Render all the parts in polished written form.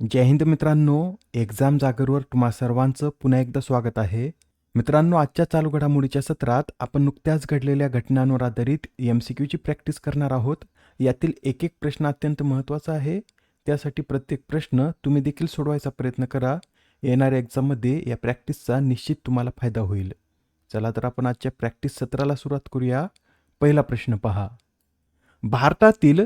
जय हिंद मित्रांनो. एक्झाम जागरवर तुम्हा सर्वांचं पुन्हा एकदा स्वागत आहे. मित्रांनो, आजच्या चालू घडामोडीच्या सत्रात आपण नुकत्याच घडलेल्या घटनांवर आधारित MCQची प्रॅक्टिस करणार आहोत. यातील एक एक प्रश्न अत्यंत महत्त्वाचा आहे. त्यासाठी प्रत्येक प्रश्न तुम्ही देखील सोडवायचा प्रयत्न करा. येणाऱ्या एक्झाममध्ये या प्रॅक्टिसचा निश्चित तुम्हाला फायदा होईल. चला तर आपण आजच्या प्रॅक्टिस सत्राला सुरुवात करूया. पहिला प्रश्न पहा. भारतातील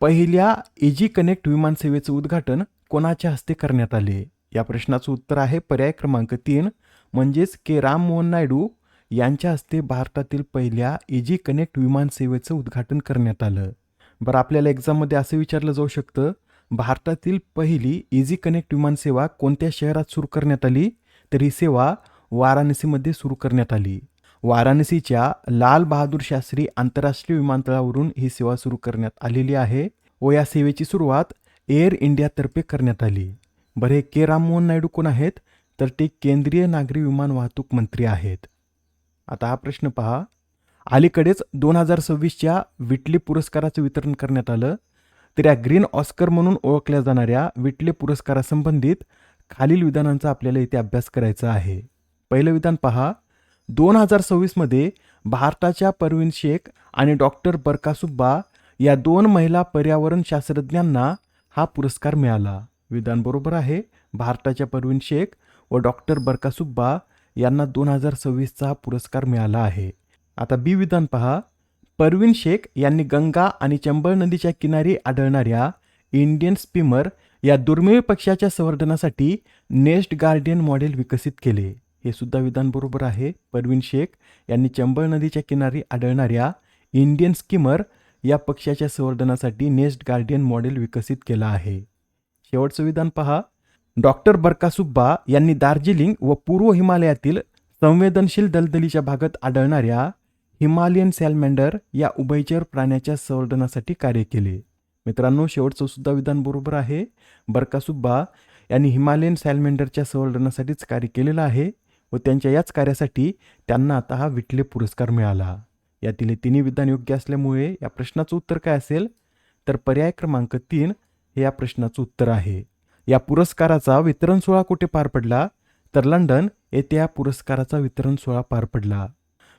पहिल्या इजी कनेक्ट विमानसेवेचं उद्घाटन कोणाच्या हस्ते करण्यात आले? या प्रश्नाचं उत्तर आहे पर्याय क्रमांक 3 म्हणजेच के राम मोहन नायडू यांच्या हस्ते भारतातील पहिल्या इजी कनेक्ट विमानसेवेचं उद्घाटन करण्यात आलं. बरं, आपल्याला एक्झाममध्ये असं विचारलं जाऊ शकतं, भारतातील पहिली इजी कनेक्ट विमानसेवा कोणत्या शहरात सुरू करण्यात आली? तर ही सेवा वाराणसीमध्ये सुरू करण्यात आली. वाराणसीच्या लाल बहादूर शास्त्री आंतरराष्ट्रीय विमानतळावरून ही सेवा सुरू करण्यात आलेली आहे व या सेवेची सुरुवात एअर इंडियातर्फे करण्यात आली. बरे, के राममोहन नायडू कोण आहेत? तर ते केंद्रीय नागरी विमान वाहतूक मंत्री आहेत. आता हा प्रश्न पहा. अलीकडेच 2026च्या विटली पुरस्काराचं वितरण करण्यात आलं. तर या ग्रीन ऑस्कर म्हणून ओळखल्या जाणाऱ्या विटले पुरस्कारासंबंधित खालील विधानांचा आपल्याला इथे अभ्यास करायचा आहे. पहिलं विधान पहा. 2026मध्ये भारताच्या परवीन शेख आणि डॉक्टर बरकासुब्बा या 2 महिला पर्यावरण शास्त्रज्ञांना हा पुरस्कार मिळाला. विधान बरोबर आहे. भारताच्या परवीन शेख व डॉक्टर बरकासुब्बा यांना 2026चा हा पुरस्कार मिळाला आहे. आता बी विधान पहा. परवीन शेख यांनी गंगा आणि चंबळ नदीच्या किनारी आढळणाऱ्या इंडियन स्पिमर या दुर्मिळ पक्ष्याच्या संवर्धनासाठी नेस्ट गार्डियन मॉडेल विकसित केले. हे सुद्धा विधान बरोबर आहे. परवीन शेख यांनी चंबळ नदीच्या किनारी आढळणाऱ्या इंडियन स्किमर या पक्ष्याच्या संवर्धनासाठी नेस्ट गार्डियन मॉडेल विकसित केला आहे. शेवटचं विधान पहा. डॉक्टर बरकासुब्बा यांनी दार्जिलिंग व पूर्व हिमालयातील संवेदनशील दलदलीच्या भागात आढळणाऱ्या हिमालयन सॅलमेंडर या उभयचर प्राण्याच्या संवर्धनासाठी कार्य केले. मित्रांनो, शेवटचं सुद्धा विधान बरोबर आहे. बरकासुब्बा यांनी हिमालयन सॅलमेंडरच्या संवर्धनासाठीच कार्य केलेलं आहे व त्यांच्या याच कार्यासाठी त्यांना आता हा विटले पुरस्कार मिळाला. यातील तिन्ही विधान योग्य असल्यामुळे या प्रश्नाचं उत्तर काय असेल? तर पर्याय क्रमांक 3 हे या प्रश्नाचं उत्तर आहे. या पुरस्काराचा वितरण सोहळा कुठे पार पडला? तर लंडन येथे या पुरस्काराचा वितरण सोहळा पार पडला.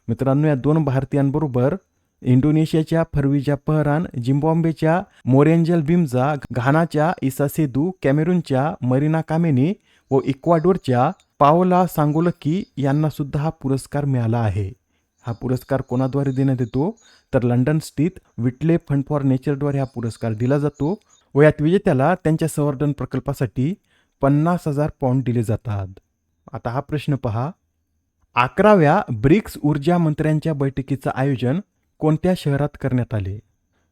मित्रांनो, या 2 भारतीयांबरोबर इंडोनेशियाच्या फरविजा पहरान, झिम्बाब्वेच्या मोरेंजल बिमजा, घानाच्या इसा सेदू, कॅमेरूनच्या मरीना कामेनी व इक्वाडोरच्या पाओला सांगोलकी यांना सुद्धा हा पुरस्कार मिळाला आहे. हा पुरस्कार कोणाद्वारे देण्यात येतो? तर लंडन स्थित विटले फंड फॉर नेचरद्वारे हा पुरस्कार दिला जातो व यात विजेत्याला त्यांच्या संवर्धन प्रकल्पासाठी 50,000 पाउंड दिले जातात. आता हा प्रश्न पहा. 11व्या ब्रिक्स ऊर्जा मंत्र्यांच्या बैठकीचं आयोजन कोणत्या शहरात करण्यात आले?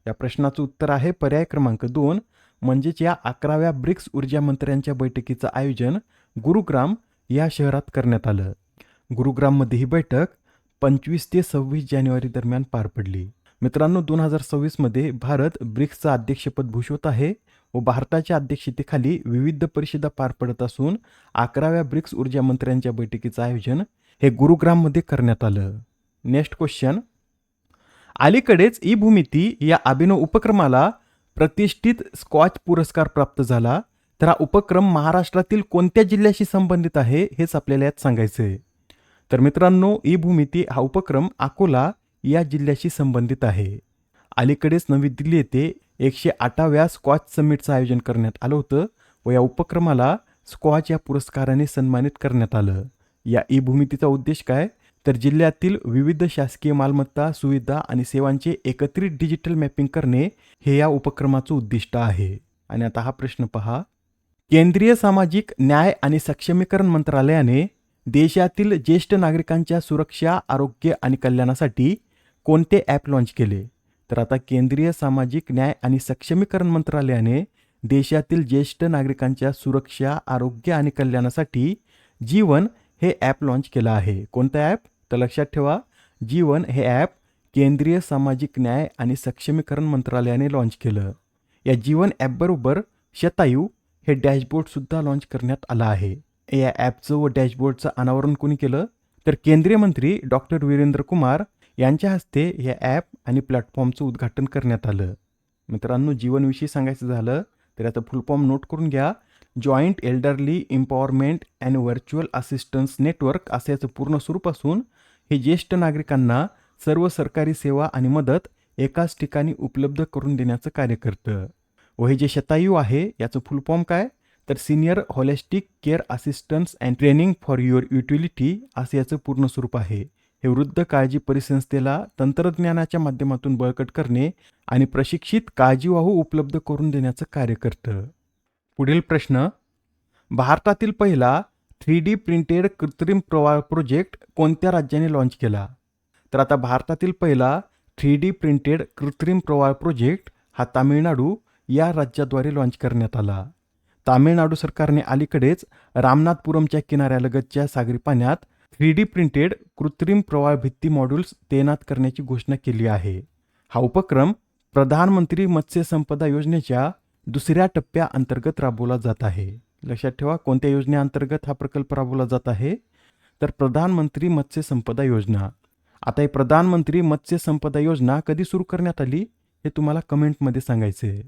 या प्रश्नाचं उत्तर आहे पर्याय क्रमांक 2 म्हणजेच या 11व्या ब्रिक्स ऊर्जा मंत्र्यांच्या बैठकीचं आयोजन गुरुग्राम या शहरात करण्यात आलं. गुरुग्राममध्ये ही बैठक 25 ते 26 जानेवारी दरम्यान पार पडली. मित्रांनो, 2026मध्ये भारत ब्रिक्सचं अध्यक्षपद भूषवत आहे व भारताच्या अध्यक्षतेखाली विविध परिषदा पार पडत असून 11व्या ब्रिक्स ऊर्जा मंत्र्यांच्या बैठकीचं आयोजन हे गुरुग्राममध्ये करण्यात आलं. Next question. अलीकडेच ई भूमिती या अभिनव उपक्रमाला प्रतिष्ठित स्कॉच पुरस्कार प्राप्त झाला. तर हा उपक्रम महाराष्ट्रातील कोणत्या जिल्ह्याशी संबंधित आहे हेच आपल्याला यात सांगायचं आहे. तर मित्रांनो, ई भूमिती हा उपक्रम अकोला या जिल्ह्याशी संबंधित आहे. अलीकडेच नवी दिल्ली येथे 108व्या स्कॉच समिटचं आयोजन करण्यात आलं होतं व या उपक्रमाला स्कॉच या पुरस्काराने सन्मानित करण्यात आलं. या ई भूमितीचा उद्देश काय? तर जिल्ह्यातील विविध शासकीय मालमत्ता, सुविधा आणि सेवांचे एकत्रित डिजिटल मॅपिंग करणे हे या उपक्रमाचं उद्दिष्ट आहे. आणि आता हा प्रश्न पहा. केंद्रीय सामाजिक न्याय आणि सक्षमीकरण मंत्रालयाने देशातील ज्येष्ठ नागरिकांच्या सुरक्षा, आरोग्य आणि कल्याणासाठी कोणते ॲप लॉन्च केले? तर आता केंद्रीय सामाजिक न्याय आणि सक्षमीकरण मंत्रालयाने देशातील ज्येष्ठ नागरिकांच्या सुरक्षा, आरोग्य आणि कल्याणासाठी जीवन हे ॲप लॉन्च केलं आहे. कोणतं ॲप? तर लक्षात ठेवा, जीवन हे ॲप केंद्रीय सामाजिक न्याय आणि सक्षमीकरण मंत्रालयाने लॉन्च केलं. या जीवन ॲपबरोबर शतायू हे डॅशबोर्डसुद्धा लॉन्च करण्यात आलं आहे. या ॲपचं व डॅशबोर्डचं अनावरण कोणी केलं? तर केंद्रीय मंत्री डॉक्टर वीरेंद्र कुमार यांच्या हस्ते या ॲप आणि प्लॅटफॉर्मचं उद्घाटन करण्यात आलं. मित्रांनो, जीवनविषयी सांगायचं झालं तर याचं फुल फॉर्म नोट करून घ्या. Joint elderly empowerment and virtual assistance network असं याचं पूर्ण स्वरूप असून हे ज्येष्ठ नागरिकांना सर्व सरकारी सेवा आणि मदत एकाच ठिकाणी उपलब्ध करून देण्याचं कार्य करतं. व हे जे शतायू आहे याचं फुल फॉर्म काय, तर senior holistic care assistance and training for your utility असं याचं पूर्ण स्वरूप आहे. हे वृद्ध काळजी परिसंस्थेला तंत्रज्ञानाच्या माध्यमातून बळकट करणे आणि प्रशिक्षित काळजीवाहू उपलब्ध करून देण्याचं कार्य करतं. पुढील प्रश्न, भारतातील पहिला 3D प्रिंटेड कृत्रिम प्रवाळ प्रोजेक्ट कोणत्या राज्याने लॉन्च केला? तर आता भारतातील पहिला 3D प्रिंटेड कृत्रिम प्रवाळ प्रोजेक्ट हा तामिळनाडू या राज्याद्वारे लॉन्च करण्यात आला. तामिळनाडू सरकारने अलीकडेच रामनाथपुरमच्या किनाऱ्यालगतच्या सागरी पाण्यात 3D प्रिंटेड कृत्रिम प्रवाळ भित्ती मॉड्यूल्स तैनात करण्याची घोषणा केली आहे. हा उपक्रम प्रधानमंत्री मत्स्य संपदा योजनेच्या दुसऱ्या टप्प्याअंतर्गत राबवला जात आहे. लक्षात ठेवा, कोणत्या योजनेअंतर्गत हा प्रकल्प राबवला जात आहे, तर प्रधानमंत्री मत्स्य संपदा योजना. आता ही प्रधानमंत्री मत्स्य संपदा योजना कधी सुरू करण्यात आली हे तुम्हाला कमेंटमध्ये सांगायचे.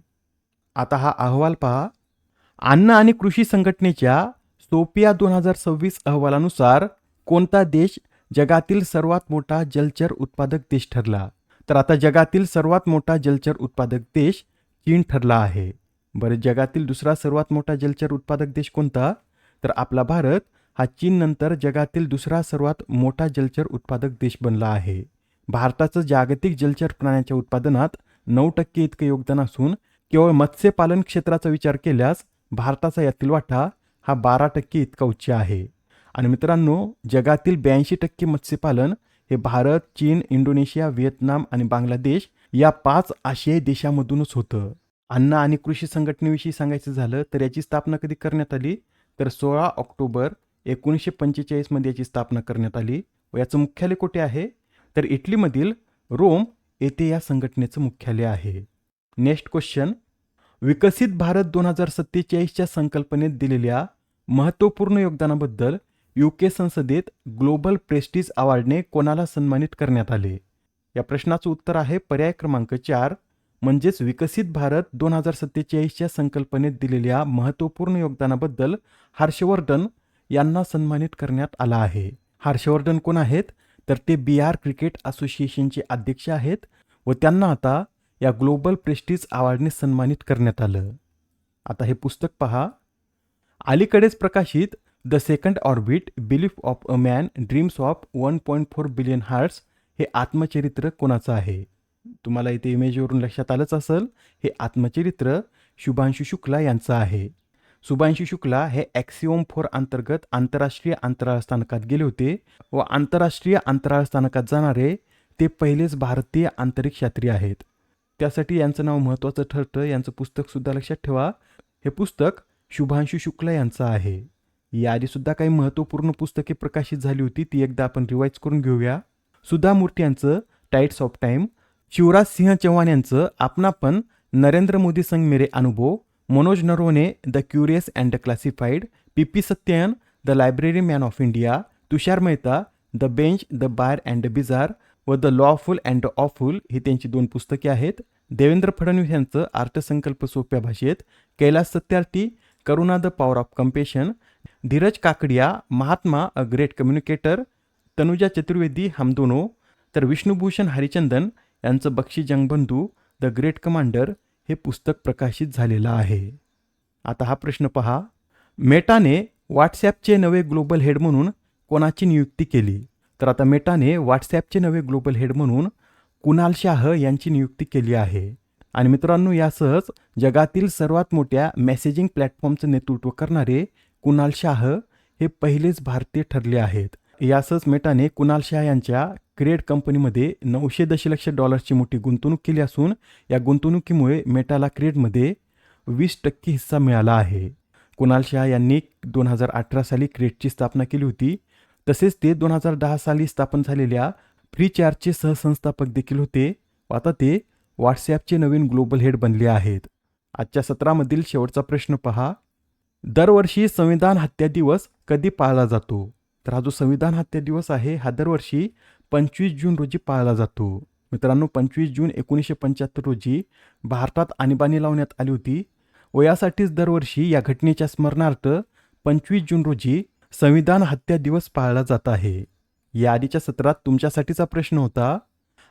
आता हा अहवाल पहा. अन्न आणि कृषी संघटनेच्या सोपिया 2026 अहवालानुसार कोणता देश जगातील सर्वात मोठा जलचर उत्पादक देश ठरला? तर आता जगातील सर्वात मोठा जलचर उत्पादक देश चीन ठरला आहे. बरं, जगातील दुसरा सर्वात मोठा जलचर उत्पादक देश कोणता? तर आपला भारत हा चीन नंतर जगातील दुसरा सर्वात मोठा जलचर उत्पादक देश बनला आहे. भारताचं जागतिक जलचर प्राण्यांच्या उत्पादनात 9% इतकं योगदान असून केवळ मत्स्यपालन क्षेत्राचा विचार केल्यास भारताचा यातील वाटा हा 12% इतका उच्च आहे. आणि मित्रांनो, जगातील 82% मत्स्यपालन हे भारत, चीन, इंडोनेशिया, व्हिएतनाम आणि बांगलादेश या 5 आशियाई देशांमधूनच होतं. अन्न आणि कृषी संघटनेविषयी सांगायचं झालं तर याची स्थापना कधी करण्यात आली? तर 16 ऑक्टोबर 1945 मध्ये याची स्थापना करण्यात आली. व याचं मुख्यालय कुठे आहे? तर इटलीमधील रोम येथे या संघटनेचं मुख्यालय आहे. नेक्स्ट क्वेश्चन, विकसित भारत 2047च्या संकल्पनेत दिलेल्या महत्त्वपूर्ण योगदानाबद्दल UK संसदेत ग्लोबल प्रेस्टिज अवॉर्डने कोणाला सन्मानित करण्यात आले? या प्रश्नाचं उत्तर आहे पर्याय क्रमांक 4, म्हणजेच विकसित भारत 2047च्या संकल्पनेत दिलेल्या महत्त्वपूर्ण योगदानाबद्दल हर्षवर्धन यांना सन्मानित करण्यात आला आहे. हर्षवर्धन कोण आहेत? तर ते बिहार क्रिकेट असोसिएशनचे अध्यक्ष आहेत व त्यांना आता या ग्लोबल प्रेस्टिज अवॉर्डने सन्मानित करण्यात आलं. आता हे पुस्तक पहा. अलीकडेच प्रकाशित the second orbit belief of a man dreams of 1.4 billion hearts हे आत्मचरित्र कोणाचं आहे? तुम्हाला इथे इमेजवरून लक्षात आलंच असेल, हे आत्मचरित्र शुभांशु शुक्ला यांचं आहे. शुभांशु शुक्ला हे ॲक्सिओम 4 अंतर्गत आंतरराष्ट्रीय अंतराळ स्थानकात गेले होते व आंतरराष्ट्रीय अंतराळ स्थानकात जाणारे ते पहिलेच भारतीय अंतरिक्ष यात्री आहेत. त्यासाठी यांचं नाव महत्त्वाचं ठरतं. यांचं पुस्तकसुद्धा लक्षात ठेवा. हे पुस्तक शुभांशु शुक्ला यांचं आहे. याआधीसुद्धा काही महत्त्वपूर्ण पुस्तके प्रकाशित झाली होती, ती एकदा आपण रिवाईज करून घेऊया. सुधा मूर्ती यांचं tides of time, Shivraj Singh Chouhan यांचं Apnapan, Narendra Modi Sang Mere Anubhav, Manoj Naravane the curious and the classified, PP Satyan the library man of India, Tushar Mehta the bench the bar and the bizarre व the lawful and the awful ही त्यांची 2 पुस्तके आहेत. देवेंद्र फडणवीस यांचं अर्थसंकल्प सोप्या भाषेत, Kailash Satyarthi Karuna the power of compassion, Dhiraj Kakadia Mahatma a great communicator, Tanuja Chaturvedi Hum Dono, तर विष्णुभूषण हरिचंदन यांचं Bakshi Jagabandhu the great commander हे पुस्तक प्रकाशित झालेलं आहे. आता हा प्रश्न पहा. मेटाने व्हॉट्सॲपचे नवे ग्लोबल हेड म्हणून कोणाची नियुक्ती केली? तर आता मेटाने व्हॉट्सॲपचे नवे ग्लोबल हेड म्हणून कुणाल शाह यांची नियुक्ती केली आहे. आणि मित्रांनो, यासहच जगातील सर्वात मोठ्या मेसेजिंग प्लॅटफॉर्मचं नेतृत्व करणारे कुणाल शाह हे पहिलेच भारतीय ठरले आहेत. यासच मेटाने कुणाल शाह यांच्या क्रेड कंपनीमध्ये $900 दशलक्ष मोठी गुंतवणूक केली असून या गुंतवणुकीमुळे मेटाला क्रेडमध्ये 20% हिस्सा मिळाला आहे. कुणाल शाह यांनी 2018 साली क्रेडची स्थापना केली होती. तसेच ते 2010 साली स्थापन झालेल्या फ्रीचार्जचे सहसंस्थापक देखील होते. आता ते व्हॉट्सॲपचे नवीन ग्लोबल हेड बनले आहेत. आजच्या सत्रामधील शेवटचा प्रश्न पहा. दरवर्षी संविधान हत्या दिवस कधी पाळला जातो? तर हा जो संविधान हत्या दिवस आहे हा दरवर्षी 25 जून रोजी पाळला जातो. मित्रांनो, 25 जून 1975 रोजी भारतात आणीबाणी लावण्यात आली होती वयासाठीच दरवर्षी या घटनेच्या स्मरणार्थ 25 जून रोजी संविधान हत्या दिवस पाळला जात आहे. या आधीच्या सत्रात तुमच्यासाठीचा प्रश्न होता,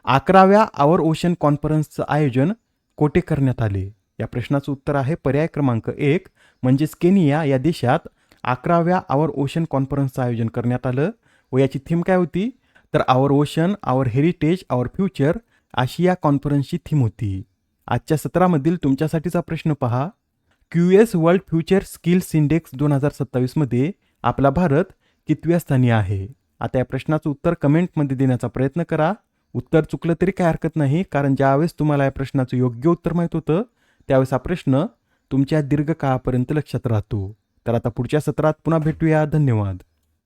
11व्या आवर ओशन कॉन्फरन्सचं आयोजन कोठे करण्यात आले? या प्रश्नाचं उत्तर आहे पर्याय क्रमांक 1 म्हणजेच केनिया या देशात 11व्या आवर ओशन कॉन्फरन्सचं आयोजन करण्यात आलं. व याची थीम काय होती? तर आवर ओशन, आवर हेरिटेज, आवर फ्युचर अशी या कॉन्फरन्सची थीम होती. आजच्या सत्रामधील तुमच्यासाठीचा प्रश्न पहा, QS world future skills index 2027 मध्ये आपला भारत कितव्या स्थानी आहे? आता या प्रश्नाचं उत्तर कमेंटमध्ये देण्याचा प्रयत्न करा. उत्तर चुकलं तरी काय हरकत नाही, कारण ज्यावेळेस तुम्हाला या प्रश्नाचं योग्य उत्तर माहीत होतं त्यावेळेस हा प्रश्न तुमच्या दीर्घकाळापर्यंत लक्षात राहतो. तर आता पुढच्या सत्रात पुन्हा भेटूया. धन्यवाद.